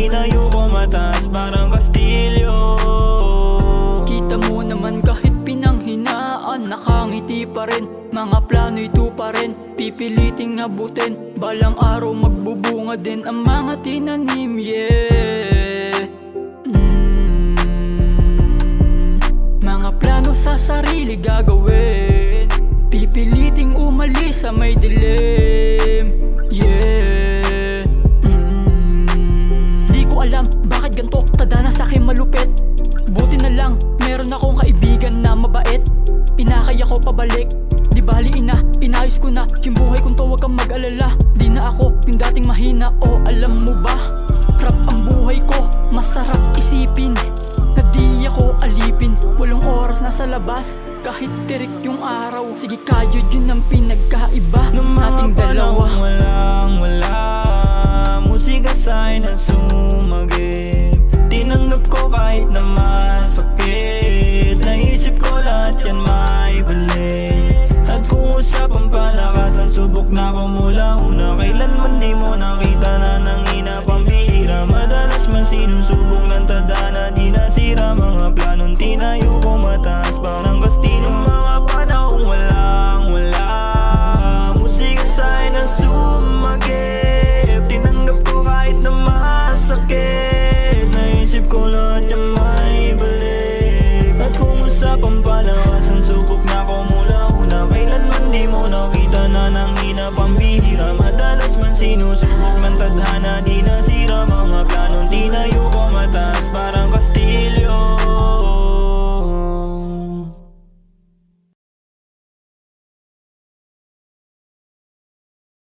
tinayo ko mataas parang kastilyo. Kita mo naman kahit pinanghinaan, nakangiti pa rin, mga plano'y tuparin, pipiliting abutin, balang araw magbubunga din ang mga tinanim, yeah. Mga plano sa sarili gagawin, pipiliting umalis sa may dilim, yeah. Di ko alam bakit ganto, tadhana sa'kin malupit. Buti na lang meron akong kaibigan na mabait, pinakaya ko pabalik. Di bali inayos ko na yung buhay kong to, wag kang mag-alala. Di na ako yung dating mahina, o alam mo ba, rap ang buhay ko, masarap isipin na di ako alipin. 8 oras nasa labas, kahit tirik yung araw. Sige kayo, yun ang pinagkaiba nating dalawa. Walang-wala, musika sa'kin ang sumagip. Tinanggap ko kahit na masakit, naisip ko lahat yan maibalik. At kung usapang palakasan, subok na ako mula una. Kailanman di mo nakita na nanghina pambihira. Madalas man sinusubok ng tadhana, di nasira mga planong tinayo ko mataas parang kastilyo. Mga panahong walang-wala, musika sa'kin ang sumagip. Tinanggap ko kahit na masakit, naisip ko lahat yan maibalik. At kung usapang palakasan, subok na ako mula una. Kailanman di mo nakita na nanghina pambihira. Madalas man sinusubok ng tadhana, di nasira mga planong tinayo ko mataas parang kastilyo.